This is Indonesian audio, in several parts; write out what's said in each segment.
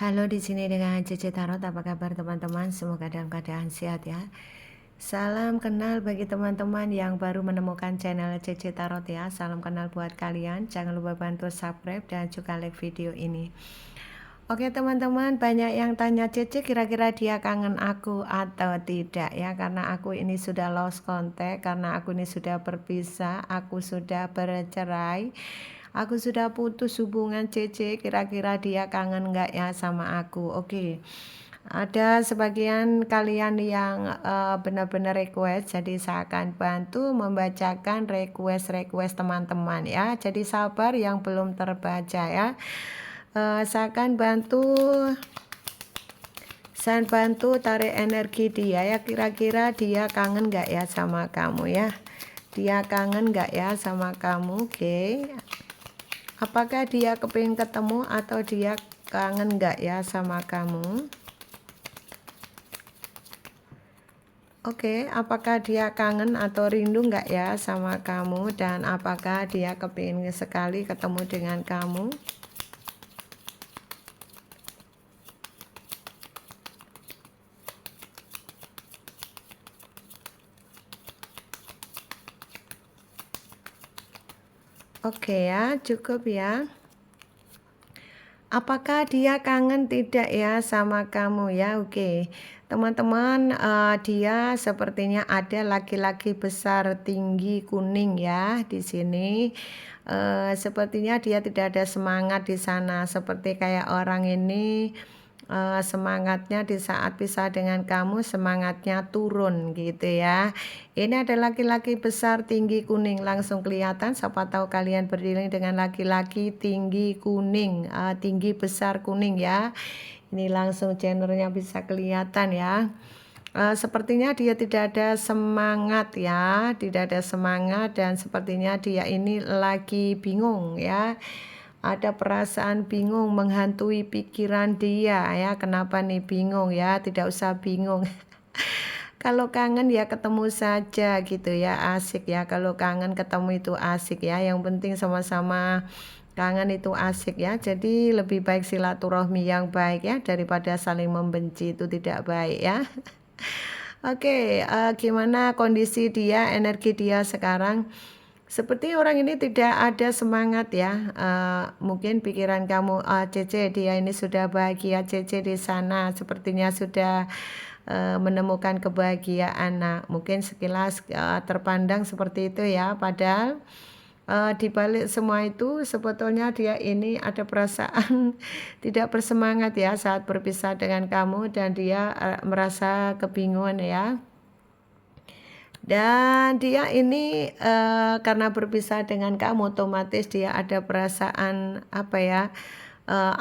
Halo, di sini dengan Cece Tarot. Apa kabar teman-teman? Semoga dalam keadaan sehat ya. Salam kenal bagi teman-teman yang baru menemukan channel Cece Tarot ya. Salam kenal buat kalian. Jangan lupa bantu subscribe dan juga like video ini. Oke teman-teman, banyak yang tanya Cece kira-kira dia kangen aku atau tidak ya. Karena aku ini sudah lost contact, karena aku ini sudah berpisah, aku sudah bercerai, aku sudah putus hubungan. Cece kira-kira dia kangen nggak ya sama aku? Oke, ada sebagian kalian yang benar-benar request, jadi saya akan bantu membacakan request teman-teman ya. Jadi sabar yang belum terbaca ya. Saya akan bantu tarik energi dia ya, kira-kira dia kangen nggak ya sama kamu ya. Dia kangen nggak ya sama kamu? Oke. Apakah dia kepingin ketemu atau dia kangen nggak ya sama kamu? Oke, apakah dia kangen atau rindu nggak ya sama kamu? Dan apakah dia kepingin sekali ketemu dengan kamu? Oke ya, cukup ya. Apakah dia kangen tidak ya sama kamu ya? Oke, teman-teman, dia sepertinya ada laki-laki besar tinggi kuning ya di sini. Sepertinya dia tidak ada semangat di sana, seperti kayak orang ini semangatnya di saat pisah dengan kamu, semangatnya turun gitu ya. Ini ada laki-laki besar tinggi kuning, langsung kelihatan. Siapa tahu kalian berdiri dengan laki-laki tinggi kuning, tinggi besar kuning ya. Ini langsung gendernya bisa kelihatan ya. Sepertinya dia tidak ada semangat ya, tidak ada semangat, dan sepertinya dia ini lagi bingung ya. Ada perasaan bingung menghantui pikiran dia ya. Kenapa nih bingung ya? Tidak usah bingung. Kalau kangen ya ketemu saja gitu ya, asik ya. Kalau kangen ketemu itu asik ya. Yang penting sama-sama kangen itu asik ya. Jadi lebih baik silaturahmi yang baik ya daripada saling membenci, itu tidak baik ya. Oke, gimana kondisi dia, energi dia sekarang? Seperti orang ini tidak ada semangat ya. Mungkin pikiran kamu, Cece dia ini sudah bahagia, Cece di sana sepertinya sudah menemukan kebahagiaan. Nah, mungkin sekilas terpandang seperti itu ya. Padahal di balik semua itu sebetulnya dia ini ada perasaan tidak bersemangat ya saat berpisah dengan kamu, dan dia merasa kebingungan ya. Dan dia ini karena berpisah dengan kamu, otomatis dia ada perasaan apa ya,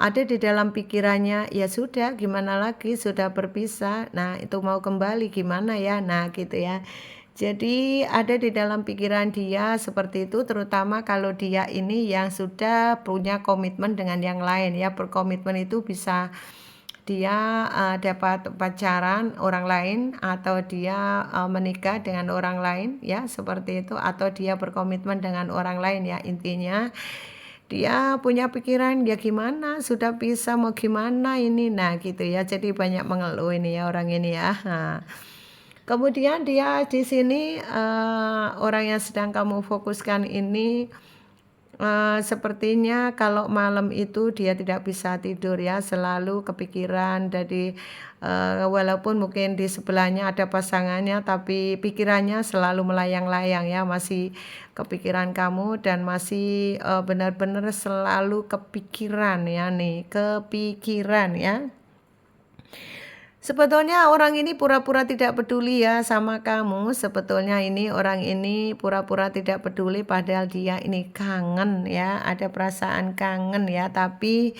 ada di dalam pikirannya, ya sudah gimana lagi, sudah berpisah, nah itu mau kembali gimana ya, nah gitu ya. Jadi ada di dalam pikiran dia seperti itu, terutama kalau dia ini yang sudah punya komitmen dengan yang lain ya. Berkomitmen itu bisa dia dapat pacaran orang lain, atau dia menikah dengan orang lain ya, seperti itu, atau dia berkomitmen dengan orang lain ya. Intinya dia punya pikiran ya gimana, sudah bisa mau gimana ini, nah gitu ya. Jadi banyak mengeluh ini ya orang ini ya. Nah, kemudian dia di sini orang yang sedang kamu fokuskan ini sepertinya kalau malam itu dia tidak bisa tidur ya, selalu kepikiran. Jadi walaupun mungkin di sebelahnya ada pasangannya, tapi pikirannya selalu melayang-layang ya, masih kepikiran kamu, dan masih benar-benar selalu kepikiran ya nih, kepikiran ya. Sebetulnya orang ini pura-pura tidak peduli ya sama kamu. Sebetulnya ini orang ini pura-pura tidak peduli, padahal dia ini kangen ya. Ada perasaan kangen ya, tapi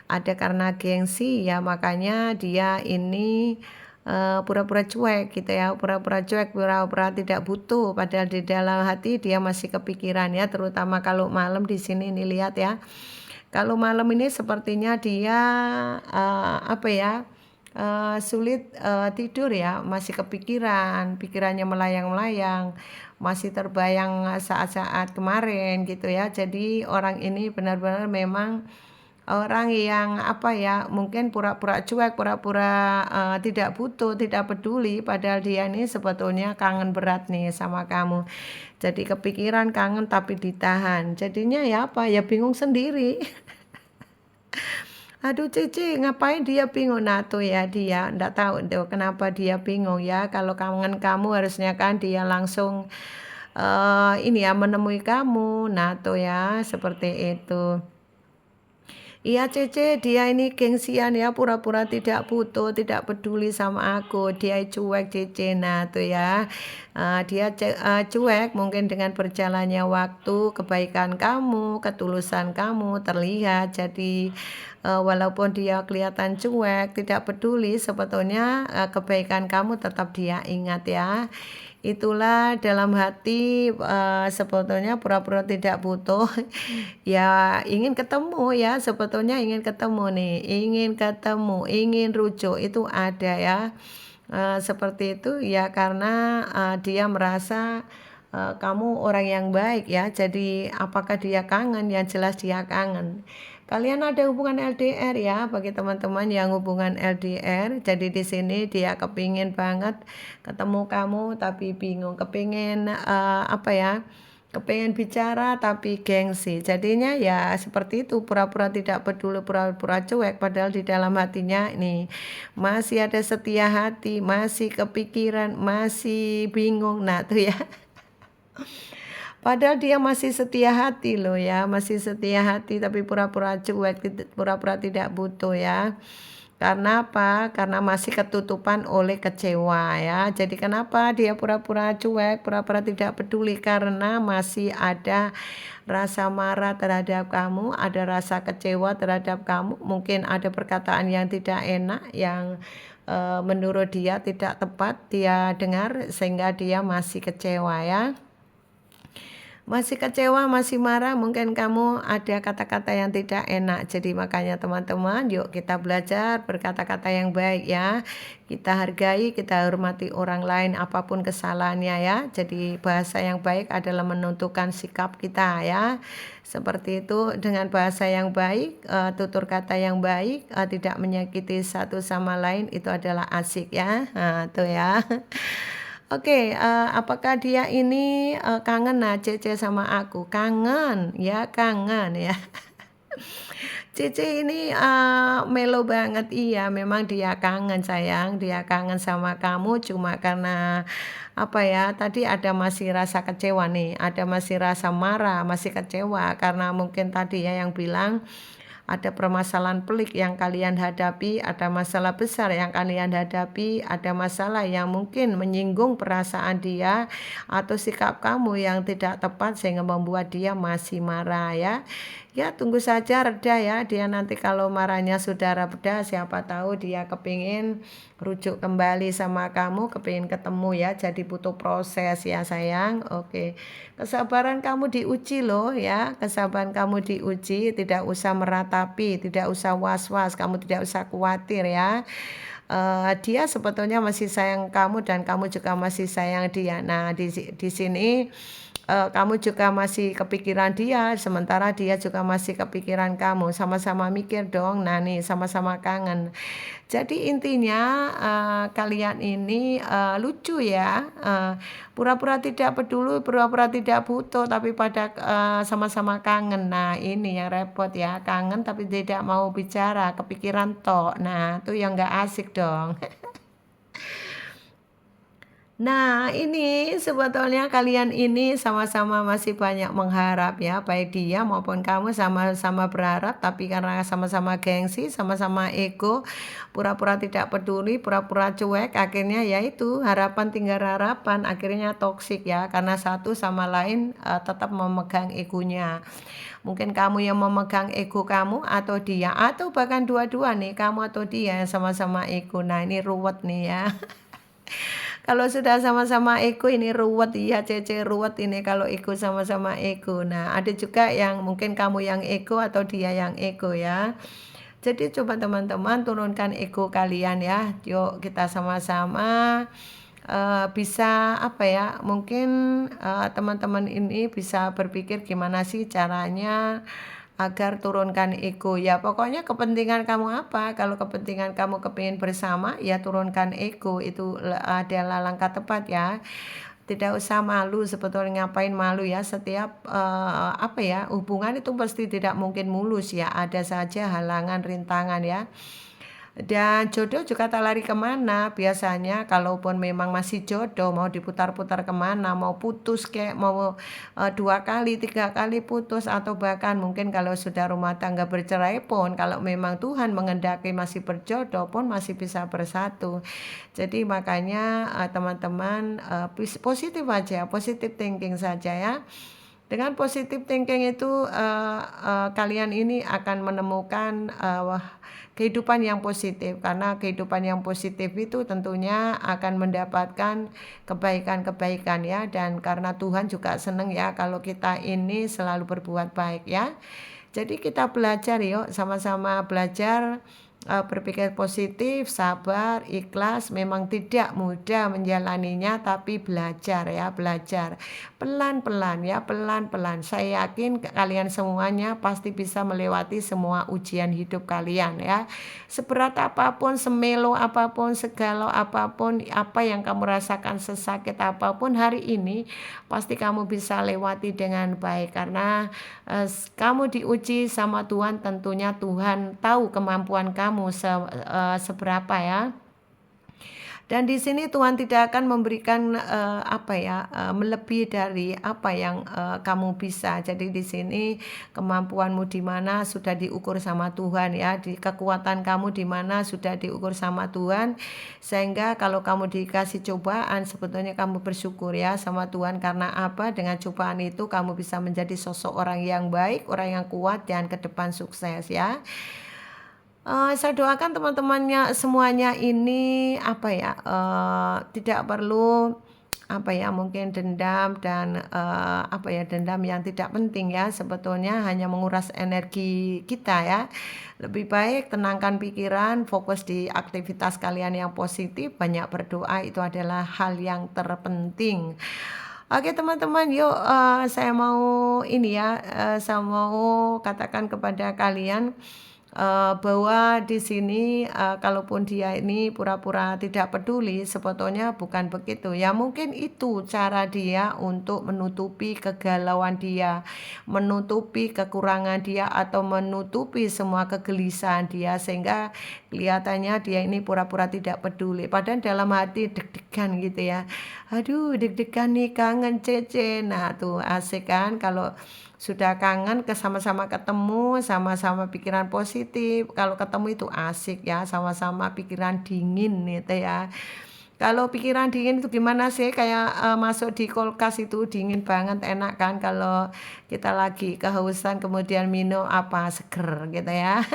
ada karena gengsi ya, makanya dia ini pura-pura cuek gitu ya. Pura-pura cuek, pura-pura tidak butuh, padahal di dalam hati dia masih kepikiran ya. Terutama kalau malam di sini nih, lihat ya. Kalau malam ini sepertinya dia apa ya, sulit tidur ya, masih kepikiran, pikirannya melayang-layang, masih terbayang saat-saat kemarin gitu ya. Jadi orang ini benar-benar memang orang yang apa ya, mungkin pura-pura cuek, pura-pura tidak butuh, tidak peduli, padahal dia ini sebetulnya kangen berat nih sama kamu. Jadi kepikiran kangen tapi ditahan. Jadinya ya apa ya, bingung sendiri. Aduh Cici, ngapain dia bingung? Nah tuh ya, dia ndak tahu tuh kenapa dia bingung ya. Kalau kangen kamu harusnya kan dia langsung ini ya, menemui kamu. Nah tuh ya, seperti itu. Iya Cece, dia ini gengsian ya, pura-pura tidak butuh, tidak peduli sama aku. Dia cuek Cece. Nah tuh ya, dia cuek mungkin dengan berjalannya waktu, kebaikan kamu, ketulusan kamu terlihat. Jadi walaupun dia kelihatan cuek, tidak peduli, sebetulnya kebaikan kamu tetap dia ingat ya. Itulah dalam hati sebetulnya pura-pura tidak butuh. Ya ingin ketemu ya, sebetulnya ingin ketemu nih, ingin ketemu, ingin rujuk itu ada ya. Seperti itu ya, karena dia merasa kamu orang yang baik ya. Jadi apakah dia kangen? Yang jelas dia kangen. Kalian ada hubungan LDR ya, bagi teman-teman yang hubungan LDR. Jadi di sini dia kepingin banget ketemu kamu tapi bingung, kepingin apa ya? Kepengen bicara tapi gengsi. Jadinya ya seperti itu, pura-pura tidak peduli, pura-pura cuek, padahal di dalam hatinya ini masih ada setia hati, masih kepikiran, masih bingung. Nah tuh ya. Padahal dia masih setia hati loh ya, masih setia hati tapi pura-pura cuek, pura-pura tidak butuh ya. Karena apa? Karena masih ketutupan oleh kecewa ya. Jadi kenapa dia pura-pura cuek, pura-pura tidak peduli? Karena masih ada rasa marah terhadap kamu, ada rasa kecewa terhadap kamu. Mungkin ada perkataan yang tidak enak, yang menurut dia tidak tepat dia dengar, sehingga dia masih kecewa ya. Masih kecewa, masih marah, mungkin kamu ada kata-kata yang tidak enak. Jadi makanya teman-teman, yuk kita belajar berkata-kata yang baik ya. Kita hargai, kita hormati orang lain apapun kesalahannya ya. Jadi bahasa yang baik adalah menentukan sikap kita ya. Seperti itu, dengan bahasa yang baik, tutur kata yang baik, tidak menyakiti satu sama lain, itu adalah asik ya. Nah, tuh ya. Oke, apakah dia ini kangen? Nah, Cece sama aku kangen ya, kangen ya. Cece ini melo banget, iya memang dia kangen sayang, dia kangen sama kamu, cuma karena apa ya, tadi ada masih rasa kecewa nih, ada masih rasa marah, masih kecewa karena mungkin tadi ya yang bilang ada permasalahan pelik yang kalian hadapi, ada masalah besar yang kalian hadapi, ada masalah yang mungkin menyinggung perasaan dia atau sikap kamu yang tidak tepat sehingga membuat dia masih marah ya. Ya tunggu saja reda ya, dia nanti kalau marahnya sudah reda, siapa tahu dia kepingin rujuk kembali sama kamu, kepingin ketemu ya, jadi butuh proses ya sayang. Oke, kesabaran kamu diuji loh ya, kesabaran kamu diuji, tidak usah meratapi, tidak usah was-was, kamu tidak usah khawatir ya. Dia sebetulnya masih sayang kamu dan kamu juga masih sayang dia. Nah di sini kamu juga masih kepikiran dia, sementara dia juga masih kepikiran kamu, sama-sama mikir dong. Nah nih sama-sama kangen. Jadi intinya kalian ini lucu ya, pura-pura tidak peduli, pura-pura tidak butuh, tapi pada sama-sama kangen. Nah ini yang repot ya, kangen tapi tidak mau bicara, kepikiran tok. Nah itu yang nggak asik dong. Nah, ini sebetulnya kalian ini sama-sama masih banyak mengharap ya, baik dia maupun kamu sama-sama berharap, tapi karena sama-sama gengsi, sama-sama ego, pura-pura tidak peduli, pura-pura cuek, akhirnya ya itu harapan tinggal harapan, akhirnya toksik ya, karena satu sama lain tetap memegang egonya. Mungkin kamu yang memegang ego kamu atau dia, atau bahkan dua-dua nih, kamu atau dia yang sama-sama ego. Nah, ini ruwet nih ya. Kalau sudah sama-sama ego ini ruwet ya, Cece ruwet ini kalau ego sama-sama ego. Nah ada juga yang mungkin kamu yang ego atau dia yang ego ya. Jadi coba teman-teman turunkan ego kalian ya. Yuk kita sama-sama bisa apa ya, mungkin teman-teman ini bisa berpikir gimana sih caranya agar turunkan ego. Ya pokoknya kepentingan kamu apa? Kalau kepentingan kamu kepingin bersama, ya turunkan ego. Itu adalah langkah tepat ya. Tidak usah malu, sebetulnya ngapain malu ya, setiap apa ya, hubungan itu pasti tidak mungkin mulus ya, ada saja halangan rintangan ya. Dan jodoh juga tak lari kemana biasanya, kalaupun memang masih jodoh mau diputar-putar kemana, mau putus kayak mau 2 kali 3 kali putus, atau bahkan mungkin kalau sudah rumah tangga bercerai pun, kalau memang Tuhan mengendaki masih berjodoh pun masih bisa bersatu. Jadi makanya teman-teman positif aja, positive thinking saja ya. Dengan positive thinking itu kalian ini akan menemukan kehidupan yang positif, karena kehidupan yang positif itu tentunya akan mendapatkan kebaikan-kebaikan ya, dan karena Tuhan juga senang ya kalau kita ini selalu berbuat baik ya. Jadi kita belajar yuk, sama-sama belajar berpikir positif, sabar, ikhlas. Memang tidak mudah menjalaninya, tapi belajar ya, belajar pelan-pelan ya, pelan-pelan. Saya yakin kalian semuanya pasti bisa melewati semua ujian hidup kalian ya. Seberat apapun, semelo apapun, segalau apapun, apa yang kamu rasakan, sesakit apapun hari ini, pasti kamu bisa lewati dengan baik, karena kamu diuji sama Tuhan. Tentunya Tuhan tahu kemampuan kamu seberapa ya. Dan di sini Tuhan tidak akan memberikan apa ya, melebihi dari apa yang kamu bisa. Jadi di sini kemampuanmu di mana sudah diukur sama Tuhan ya, di kekuatan kamu di mana sudah diukur sama Tuhan, sehingga kalau kamu dikasih cobaan, sebetulnya kamu bersyukur ya sama Tuhan. Karena apa? Dengan cobaan itu kamu bisa menjadi sosok orang yang baik, orang yang kuat, dan ke depan sukses ya. Saya doakan teman-temannya semuanya ini apa ya, tidak perlu apa ya, mungkin dendam dan apa ya, dendam yang tidak penting ya, sebetulnya hanya menguras energi kita ya. Lebih baik tenangkan pikiran, fokus di aktivitas kalian yang positif, banyak berdoa, itu adalah hal yang terpenting. Oke teman-teman, yuk saya mau ini ya, saya mau katakan kepada kalian bahwa di sini kalaupun dia ini pura-pura tidak peduli, sebetulnya bukan begitu ya. Mungkin itu cara dia untuk menutupi kegalauan dia, menutupi kekurangan dia, atau menutupi semua kegelisahan dia, sehingga kelihatannya dia ini pura-pura tidak peduli, padahal dalam hati deg-degan gitu ya. Aduh, deg-degan nih, kangen Cece. Nah tuh asik kan kalau sudah kangen, sama-sama ketemu, sama-sama pikiran positif. Kalau ketemu itu asik ya, sama-sama pikiran dingin gitu ya. Kalau pikiran dingin itu gimana sih? Kayak masuk di kulkas itu dingin banget, enak kan kalau kita lagi kehausan kemudian minum apa seger gitu ya.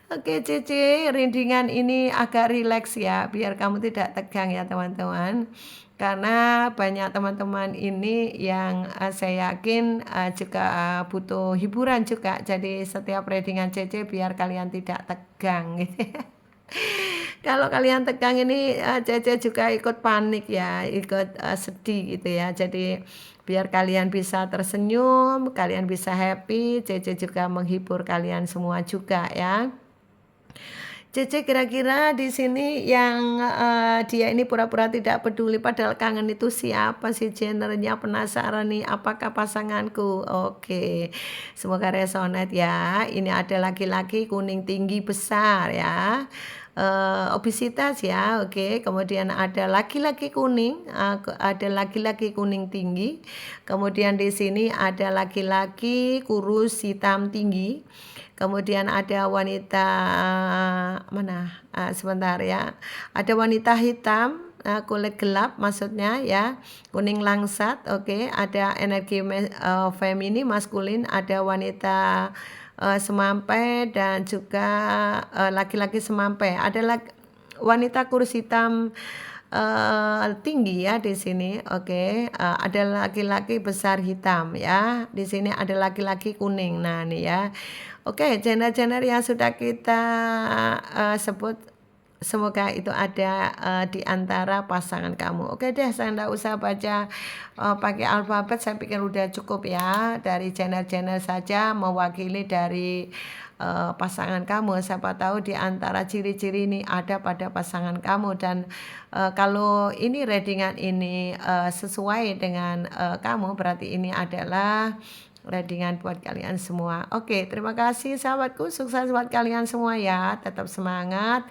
Oke Cici, rindingan ini agak rileks ya, biar kamu tidak tegang ya teman-teman. Karena banyak teman-teman ini yang saya yakin juga butuh hiburan juga. Jadi setiap readingan Cici biar kalian tidak tegang gitu ya. Kalau kalian tegang ini Cece juga ikut panik ya, ikut sedih gitu ya. Jadi biar kalian bisa tersenyum, kalian bisa happy, Cece juga menghibur kalian semua juga ya. Cece, kira-kira di sini yang dia ini pura-pura tidak peduli padahal kangen itu siapa sih, genrenya? Penasaran nih, apakah pasanganku? Oke, semoga resonate ya. Ini ada laki-laki kuning tinggi besar ya. Obesitas ya, oke. Kemudian ada laki-laki kuning, ada laki-laki kuning tinggi. Kemudian di sini ada laki-laki kurus hitam tinggi. Kemudian ada wanita mana? Sebentar ya. Ada wanita hitam, kulit gelap maksudnya ya, kuning langsat, oke. Ada energi feminin maskulin, ada wanita semampai, dan juga laki-laki semampai. Ada wanita kurus hitam tinggi ya di sini, oke. Ada laki-laki besar hitam ya. Di sini ada laki-laki kuning. Nah nih ya. Oke, gender-gender yang sudah kita sebut Semoga itu ada di antara pasangan kamu. Oke deh, saya nggak usah baca pakai alfabet, saya pikir udah cukup ya. Dari channel-channel saja mewakili dari pasangan kamu. Siapa tahu di antara ciri-ciri ini ada pada pasangan kamu. Dan kalau ini readingan ini sesuai dengan kamu, berarti ini adalah readingan buat kalian semua. Oke, terima kasih sahabatku. Sukses buat kalian semua ya. Tetap semangat.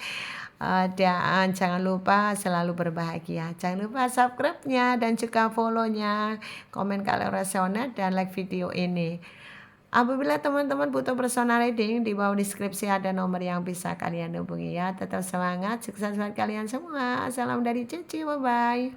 Dan jangan lupa selalu berbahagia. Jangan lupa subscribe-nya dan juga follow-nya. Komen kalau resonate dan like video ini. Apabila teman-teman butuh personal reading, di bawah deskripsi ada nomor yang bisa kalian hubungi ya. Tetap semangat, sukses buat kalian semua. Salam dari Cici, bye-bye.